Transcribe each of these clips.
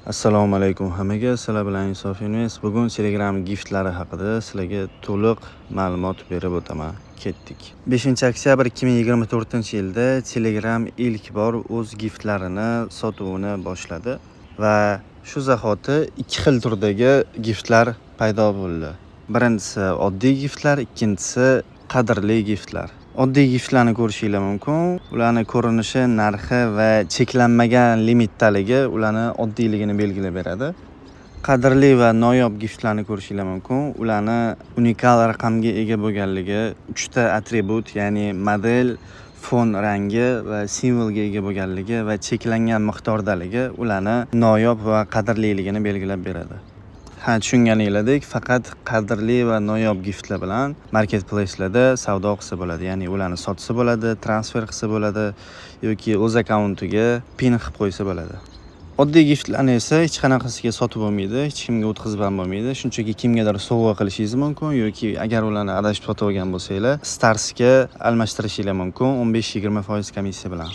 Assalomu alaykum hammaga. Sizlar bilan Insof Invest. Bugun Telegram giftlari haqida sizlarga to'liq ma'lumot berib o'taman. Ketdik. 5-oktyabr 2024-yilda Telegram ilk bor o'z giftlarini sotuvini boshladi va shu zahoti ikki xil turdagi giftlar paydo bo'ldi. Birinchisi oddiy giftlar, ikkinchisi qadrli giftlar. Oddiy giftlarni ko'rishingiz mumkin. Ularning ko'rinishi, narxi va cheklanmagan limitdaligi ularni oddiyligini belgilab beradi. Qadrli va noyob giftlarni ko'rishingiz mumkin. Ularni unikal raqamga ega bo'lganligi, 3 ta atribut, ya'ni model, fon rangi va simvolga ega bo'lganligi va cheklangan miqdordaligi ularni noyob va qadrliligini belgilab beradi. Tushunganingizdek, faqat qadrli va noyob giftlar bilan marketplace'larda savdo qilsa bo'ladi. Ya'ni ularni sotsa bo'ladi, transfer qilsa bo'ladi yoki o'z akkauntiga pin qilib qo'ysa bo'ladi. Oddiy giftlarni esa hech qanaqasiga sotib bo'lmaydi, hech kimga o'tkazib ham bo'lmaydi. Shunchaki kimgadir sovg'a qilishingiz mumkin yoki agar ularni adashib sotib olgan bo'lsanglar, Stars'ga almashtirishingiz mumkin 15-20% komissiya bilan.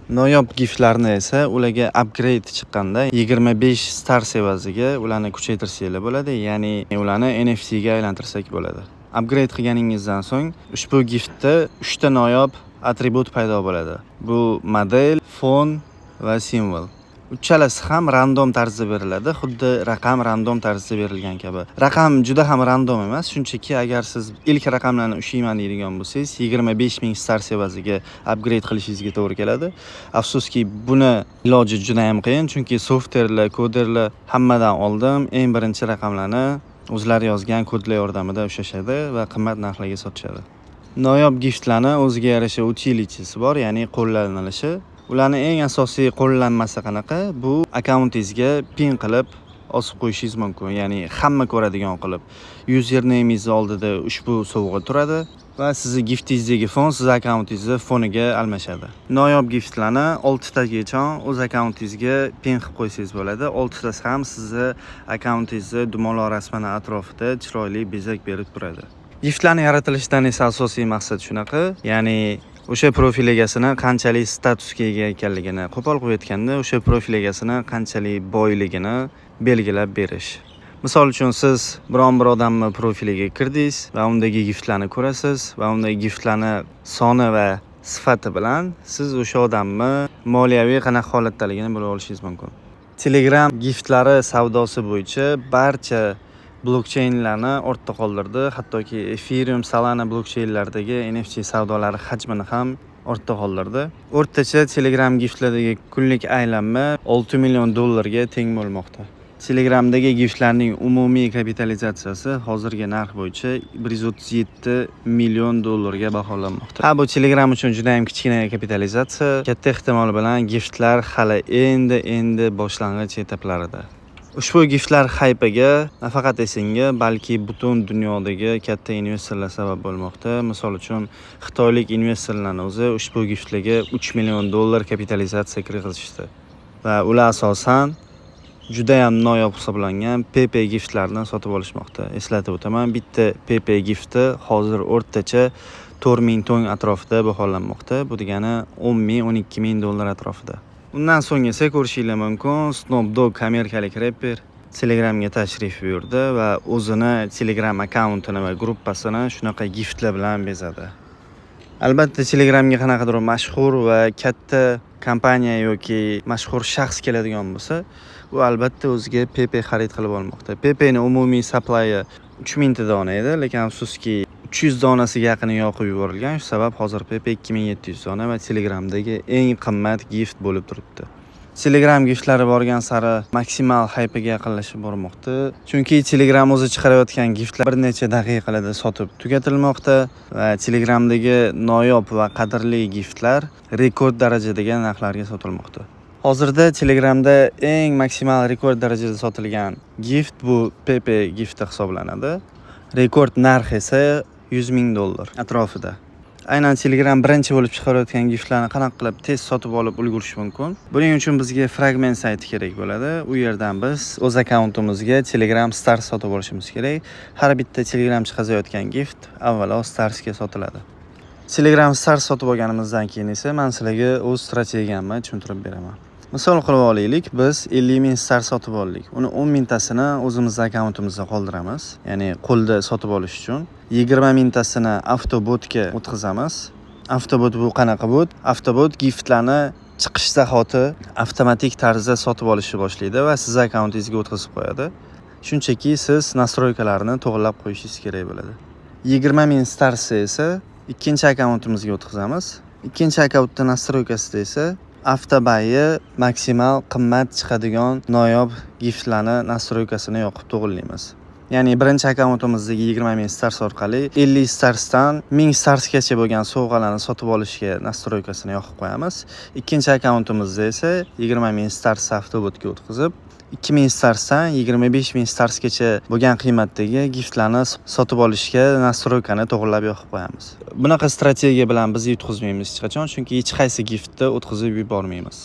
Noyob giftlarni esa ularga upgrade chiqqanda 25 Stars evaziga ularni kuchaytirsanglar bo'ladi, ya'ni ularni NFT ga aylantirsak bo'ladi. Upgrade qilganingizdan so'ng ushbu giftda 3 ta noyob atribut paydo bo'ladi. Bu model, fon va simvol. Uchalasi ham random tarzda beriladi, xuddi raqam random tarzda berilgan kabi. Raqam juda ham random emas, shunchaki agar siz ilk raqamlarni ushlayman deydigan bo'lsangiz, 25,000 Stars evaziga upgrade qilishingizga to'g'ri keladi. Afsuski, buni iloji juda ham qiyin, chunki softverlar, koderlar hammadan oldin eng birinchi raqamlarni o'zlari yozgan kodlar yordamida ushlashadi va qimmat narxlarga sotishadi. Noyob giftlarni o'ziga yarasha utilitysi bor, ya'ni qo'llanilishi. Ularning eng asosiy qo'llanmasi qanaqa? Bu akkauntingizga pin qilib osib qo'yishingiz mumkin, ya'ni hamma ko'radigan qilib. Usernamingiz oldida ushbu sovg'a turadi va sizning giftingizdagi fon siz akkauntingizning foniga almashadi. Noyob giftlarni 6 tagacha o'z akkauntingizga pin qilib qo'ysangiz bo'ladi. 6 tasi ham sizning akkauntingizning dumaloq rasmani atrofida chiroyli bezak berib turadi. Giftlarning yaratilishidan esa asosiy maqsad shunaqa, ya'ni o'sha profil egasini qanchalik statusga ega ekanligini, qo'pol qilib aytganda, o'sha profil egasini qanchalik boyligini belgilab berish. Misol uchun siz biron bir odamni profiliga kirdingiz va undagi giftlarni ko'rasiz va undagi giftlarni soni va sifati bilan siz o'sha odamni moliyaviy qanaqa holatdaligini bilib olishingiz mumkin. Telegram giftlari savdosi bo'yicha barcha blokchaynlarni ortda qoldirdi. Hattoki Ethereum, Solana blokchaynlaridagi NFT savdolari hajmini ham ortda qoldirdi. O'rtacha Telegram giftlardagi kunlik aylanma $6 million ga teng bo'lmoqda. Telegramdagi giftlarning umumiy kapitalizatsiyasi hozirgi narx bo'yicha $137 million ga baholanmoqda. Bu Telegram uchun juda ham kichkina kapitalizatsiya. Katta ehtimol bilan giftlar hali endi boshlang'ich etaplarida. Ushbu giftlar haypiga nafaqat esenga, balki butun dunyodagi katta investorlar sabab bo'lmoqda. Misol uchun, xitoylik investorlarning o'zi ushbu giftlarga $3 million kapitalizatsiya kirgizishdi. Va ular asosan juda ham noyob hisoblangan PP giftlarni sotib olishmoqda. Eslatib o'taman, bitta PP gifti hozir o'rtacha $4,000 atrofida baholanmoqda. Bu degani $10,000-12,000 atrofida. Undan so'ng esa ko'rishingiz mumkin, Snoop Dogg amerikalik rapper Telegramga tashrif buyurdi va o'zini Telegram akkauntini va gruppasini shunaqa giftlar bilan bezadi. Albatta, Telegramga qanaqadir mashhur va katta kompaniya yoki mashhur shaxs keladigan bo'lsa, u albatta o'ziga PP xarid qilib olmoqda. PP ning umumiy supply 3000 ta dona edi, lekin afsuski 300 donasiga yaqini yoqib yuborilgan. Shu sabab hozir PP 2700 dona va Telegramdagi eng qimmat gift bo'lib turibdi. Telegram giftlari borgan sari maksimal haypiga yaqinlashib bormoqda. Chunki Telegram o'zi chiqarayotgan giftlar bir necha daqiqalarda sotib tugatilmoqda va Telegramdagi noyob va qadrli giftlar rekord darajadagi narxlarga sotilmoqda. Hozirda Telegramda eng maksimal rekord darajada sotilgan gift bu PP gifti hisoblanadi. Rekord narx esa $100,000 atrofida. Aynan Telegram birinchi bo'lib chiqarayotgan giftlarni qanaqa qilib tez sotib olib ulgurish mumkin? Buning uchun bizga fragment sayti kerak bo'ladi. U yerdan biz o'z akkauntimizga Telegram Stars sotib olishimiz kerak. Har bitta Telegram chiqazayotgan gift avvalo Starsga sotiladi. Telegram Stars sotib olganimizdan keyin esa men sizlarga o'z strategiyamni tushuntirib beraman. Misol qilib olaylik, biz 50 ming star sotib oldik. Uni 10 mingtasini o'zimizning akkauntimizda qoldiramiz, ya'ni qo'lda sotib olish uchun. 20 mingtasini avtobotga o'tkazamiz. Avtobot bu qanaqa bot? Avtobot giftlarni chiqish zahoti avtomatik tarzda sotib olishni boshlaydi va siz akkauntingizga o'tkazib qo'yadi. Shunchaki siz nastroykalarni to'g'rilab qo'yishingiz kerak bo'ladi. 20 ming stars esa ikkinchi akkauntimizga o'tkazamiz. Ikkinchi akkauntda nastroykasida esa avtobayi maksimal qimmat chiqadigan noyob giftlarni nastroykasini yoqib to'g'irlaymiz. Ya'ni birinchi akkauntimizdagi 20 ming stars orqali 50 starsdan 1000 starsgacha bo'lgan sovg'alarni sotib olishga nastroykasini yoqib qo'yamiz. Ikkinchi akkauntimizda esa 20 ming stars avtobotga o'tkazib 2000 starsdan 25 ming starsgacha bo'lgan qiymatdagi giftlarni sotib olishga nastroykani to'g'rilab yoqib qo'yamiz. Bunaqa strategiya bilan biz yutqizmaymiz hech qachon, chunki hech qaysi giftni o'tkazib yubormaymiz.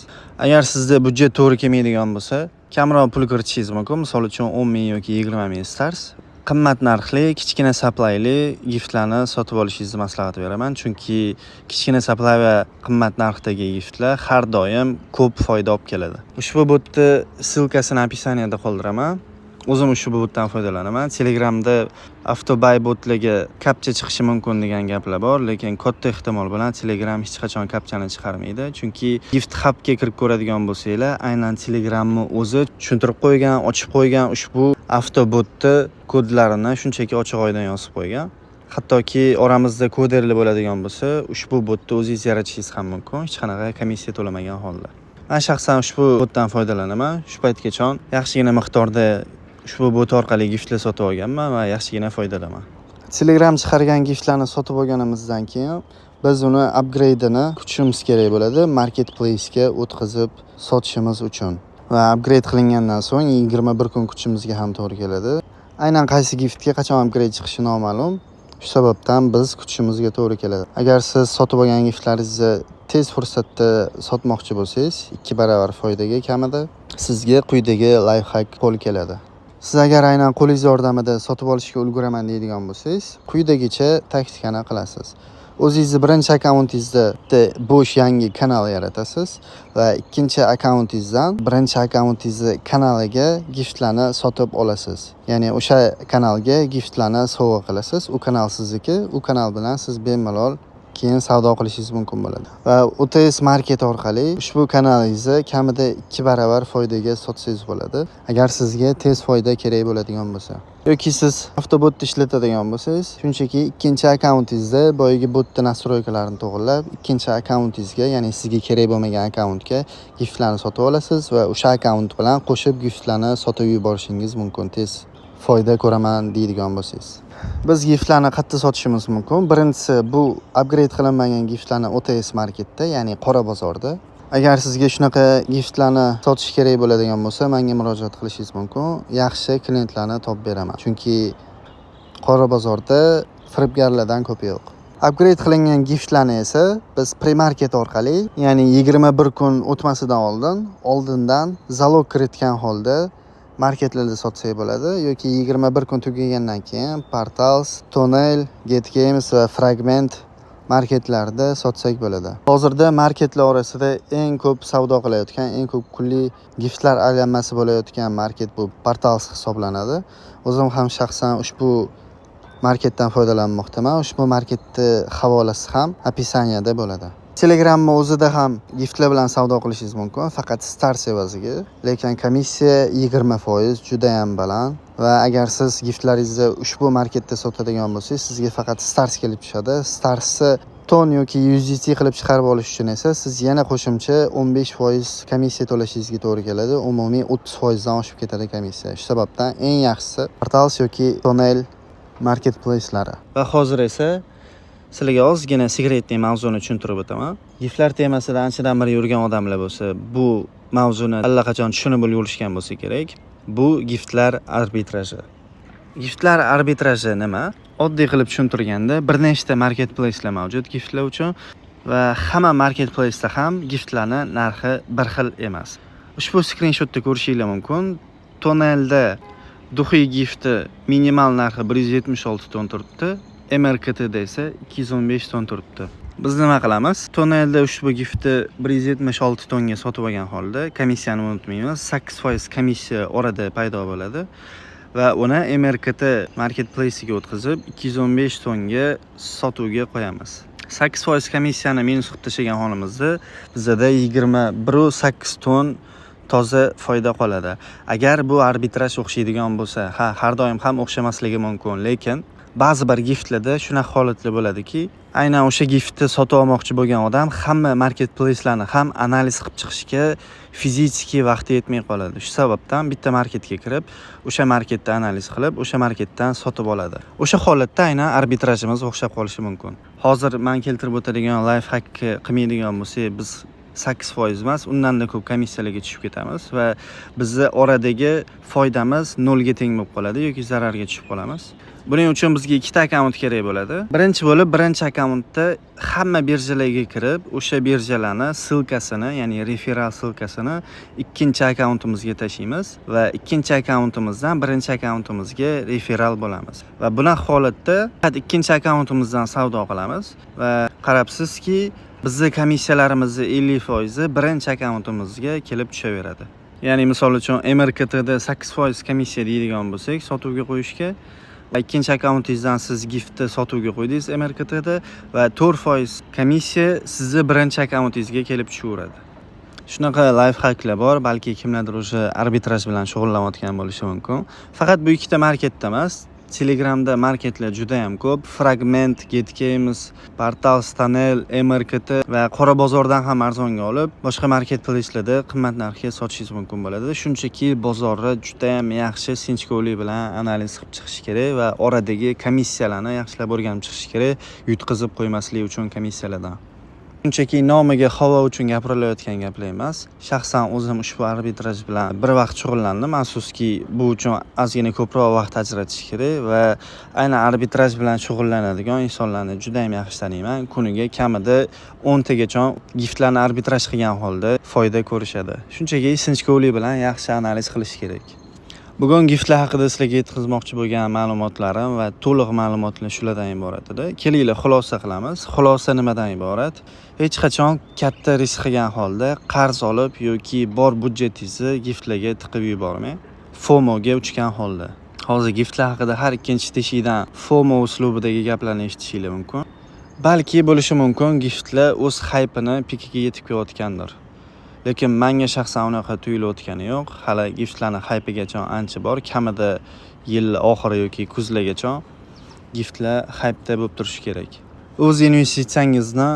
Agar sizda budjet to'g'ri kelmaydigan bo'lsa, kamroq pul kiritishingiz mumkin. Misol uchun 10 ming yoki 20 ming stars qimmat narxli, kichkina saplayli giftlarni sotib olishingizni maslahat beraman, chunki kichkina saplay va qimmat narxdagi giftlar har doim ko'p foyda olib keladi. Ushbu botni silkasini opisaniyada qoldiraman. O'zim ushbu botdan foydalanaman. Telegramda avtobay botlarga kapcha chiqishi mumkin degan gaplar bor, lekin katta ehtimol bilan Telegram hech qachon kapchani chiqarmaydi. Chunki gift hubga kirib ko'radigan bo'lsanglar, aynan Telegramni o'zi tushuntirib qo'ygan, ochib qo'ygan ushbu avtobotni kodlarini shunchaki ochiq oydan yozib qo'ygan. Hattoki oramizda koderli bo'ladigan bo'lsa, ushbu botni o'zingiz yaratishingiz ham mumkin, hech qanaqa komissiya to'lamagan holda. Men shaxsan ushbu botdan foydalanaman. Shu paytgacha yaxshigina miqdorda ushbu bot orqali giftlar sotib olganman va yaxshigina foydalaman. Telegram chiqargan giftlarni sotib olganimizdan keyin biz uni upgrade'ini kutishimiz kerak bo'ladi, marketplace-ga o'tkazib sotishimiz uchun. Va upgrade qilingandan so'ng 21 kun kutishimizga ham to'g'ri keladi. Aynan qaysi giftga qachon upgrade chiqishi noma'lum. Shu sababdan biz kutishimizga to'gri keladi. Agar siz sotib olgan giftlaringizni tez fursatda sotmoqchi bo'lsangiz, 2 baravar foydaga kamida sizga quyidagi lifehack qo'l keladi. Siz agar aynan qo'lingiz yordamida sotib olishga ulguraman deydigan bo'lsangiz, quyidagicha taktikani qilasiz. O'zingizning birinchi akkauntingizda bo'sh yangi kanal yaratasiz va ikkinchi akkauntingizdan birinchi akkauntingizning kanaliga giftlarni sotib olasiz. Ya'ni o'sha kanalga giftlarni sovg'a qilasiz. U kanal sizniki, u kanal bilan siz bemalol keyin savdo qilishingiz mumkin bo'ladi. Va OTS Market orqali ushbu kanalingizni kamida 2 baravar foydaga sotsangiz bo'ladi. Agar sizga tez foyda kerak bo'ladigan bo'lsa. Yoki siz avtobotni ishlatadigan bo'lsangiz, shunchaki ikkinchi akkauntingizda boyagi botni nastroykalarini to'g'rilab, ikkinchi akkauntingizga, ya'ni sizga kerak bo'lmagan akkauntga giftlarni sotib olasiz va o'sha akkaunt bilan qo'shib giftlarni sotib yuborishingiz mumkin tez foyda ko'raman deydigan bo'lsangiz. Biz giftlarni qayerda sotishimiz mumkin? Birinchisi bu upgrade qilinmagan giftlarni OTS Marketda, ya'ni qora bozorda. Agar sizga shunaqa giftlarni sotish kerak bo'ladigan bo'lsa, menga murojaat qilishingiz mumkin. Yaxshi klientlarni topib beraman. Chunki qora bozorda firibgarlardan ko'pi yo'q. Upgrade qilingan giftlarni esa biz pre-market orqali, ya'ni 21 kun o'tmasidan oldindan zalog kiritgan holda marketlarda sotsak bo'ladi yoki 21 kun tugagandan keyin Portals, Tonel, Getgames va Fragment marketlarda sotsak bo'ladi. Hozirda marketlar orasida eng ko'p savdo qilayotgan, eng ko'p kunli giftlar aylanmasi bo'layotgan market bu Portals hisoblanadi. O'zim ham shaxsan ushbu marketdan foydalanmoqdaman. Ushbu marketning havolasi ham opisaniyada bo'ladi. Telegramni o'zida ham giftlar bilan savdo qilishingiz mumkin, faqat stars evaziga. Lekin komissiya 20% juda ham baland va agar siz giftlaringizni ushbu marketda sotadigan bo'lsangiz, sizga faqat stars kelib tushadi. Starsni ton yoki USDT qilib chiqarib olish uchun esa siz yana qo'shimcha 15% komissiya to'lashingizga to'g'ri keladi. Umumiy 30% dan oshib ketadi komissiya. Shu sababdan eng yaxshisi Portals yoki Tonel marketplacelari. Va hozir esa sizlarga ozgina sekretli mavzuni tushuntirib o'taman. Giftlar temasida anchadan beri yurgan odamlar bo'lsa, bu mavzuni allaqachon tushunib ulgurishgan bo'lsa kerak. Bu giftlar arbitraji. Giftlar arbitraji nima? Oddiy qilib tushuntirganda, bir nechta marketplacelar mavjud giftlar uchun va hamma marketplace'da ham giftlarning narxi bir xil emas. Ushbu skrinshotda ko'rishingiz mumkin. Tonelda Duxiy gifti minimal narxi 176 ton turibdi. MRKTda esa 215 ton turibdi. Biz nima qilamiz? Tonelda ushbu giftni 176 tonga sotib olgan holda komissiyani unutmaymiz. 8% komissiya orada paydo bo'ladi va uni MRKT marketplace'iga o'tkazib 215 tonga sotuvga qo'yamiz. 8% komissiyani minus qilib tashlagan holimizda bizda 21,8 ton toza foyda qoladi. Agar bu arbitraj o'xshaydigan bo'lsa, har doim ham o'xshamasligi mumkin, lekin ba'zi bir giftlarda shunaqa holatlar bo'ladiki, aynan o'sha giftni sotib olmoqchi bo'lgan odam hamma marketplace'larni ham analiz qilib chiqishga fiziki vaqti yetmay qoladi. Shu sababdan bitta marketga kirib, o'sha marketda analiz qilib, o'sha marketdan sotib oladi. O'sha holatda aynan arbitrajimiz o'xshab qolishi mumkin. Hozir men keltirib o'tadigan life hack qilmaydigan bo'lsak, biz 8% emas, undan-da ko'p komissiyalarga tushib ketamiz va bizni oradagi foydamiz 0 ga teng bo'lib qoladi yoki zararga tushib qolamiz. Buning uchun bizga ikkita akkaunt kerak bo'ladi. Birinchi akkauntda hamma birjalarga kirib, o'sha birjalarning silkasini, ya'ni referral silkasini ikkinchi akkauntimizga tashlaymiz va ikkinchi akkauntimizdan birinchi akkauntimizga referral bo'lamiz. Va bunaqa holatda faqat ikkinchi akkauntimizdan savdo qilamiz va qarabsizki, bizning komissiyalarimizni 50% birinchi akkauntimizga kelib tushaveradi. Ya'ni misol uchun MRKTda 8% komissiya deydigan bo'lsak, sotuvga qo'yishga, ikkinchi akkauntingizdan siz giftni sotuvga qo'ydingiz MRKTda va 4% komissiya sizni birinchi akkauntingizga kelib tushaveradi. Shunaqa life hacklar bor, balki kimlardir o'sha arbitraj bilan shug'ullanayotgan bo'lishi mumkin. Faqat bu ikkita marketda emas, Telegramda marketlar juda ham ko'p. Fragment, Getgames, Portal Stanel, MRKT va qora bozordan ham arzonga olib, boshqa marketplace'larda qimmat narxga sotishingiz mumkin bo'ladi. Shunchaki bozorni juda ham yaxshi sinchkovlik bilan analiz qilib chiqish kerak va oradagi komissiyalarni yaxshilab o'rganib chiqish kerak, yutqizib qo'ymaslik uchun komissiyalardan. Shunchaki nomiga havo uchun gapirilayotgan gaplar emas. Shaxsan o'zim ushbu arbitraj bilan bir vaqt shug'ullandim. Afsuski, bu uchun ozgina ko'proq vaqt ajratish kerak va aynan arbitraj bilan shug'ullanadigan insonlarni juda ham yaxshi taniyman. Kuniga kamida 10 tagacha giftlarni arbitraj qilgan holda foyda ko'rishadi. Shunchaki sinchkovlik bilan yaxshi analiz qilish kerak. Bugun giftlar haqida sizlarga yetkazmoqchi bo'lgan ma'lumotlarim va to'liq ma'lumotlar shulardan iborat edi. Kelinglar xulosa qilamiz. Xulosa nimadan iborat? Hech qachon katta risk qilgan holda qarz olib yoki bor budjetingizni giftlarga tiqib yubormang. FOMO ga uchgan holda. Hozir giftlar haqida har ikkinchi teshikdan FOMO uslubidagi gaplarni eshitishinglar mumkin. Balki bo'lishi mumkin giftlar o'z haypini pikiga yetib kelayotgandir. Lekin menga shaxsan unaqa tuyulayotgani yo'q. Hali giftlarning haypigacha ancha bor. Kamida yil oxiri yoki kuzlargacha giftlar haypda bo'lib turishi kerak. O'z investitsiyangizni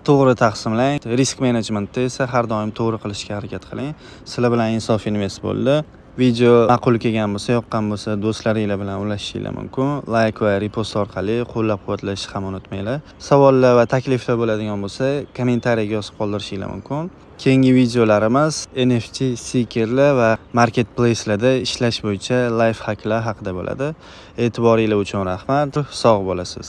to'g'ri taqsimlang. Risk menejmentda esa har doim to'g'ri qilishga harakat qiling. Sizlar bilan Insof Invest bo'ldi. Video ma'qul kelgan bo'lsa, yoqqan bo'lsa, do'stlaringlar bilan ulashishinglar mumkin. Like va repost orqali qo'llab-quvvatlashni ham unutmanglar. Savollar va takliflar bo'ladigan bo'lsa, kommentariyaga yozib qoldirishinglar mumkin. Keyingi videolarimiz NFT seekerlar va marketplace'larda ishlash bo'yicha life hacklar haqida bo'ladi. E'tiboringlar uchun rahmat. Sog' bo'lasiz.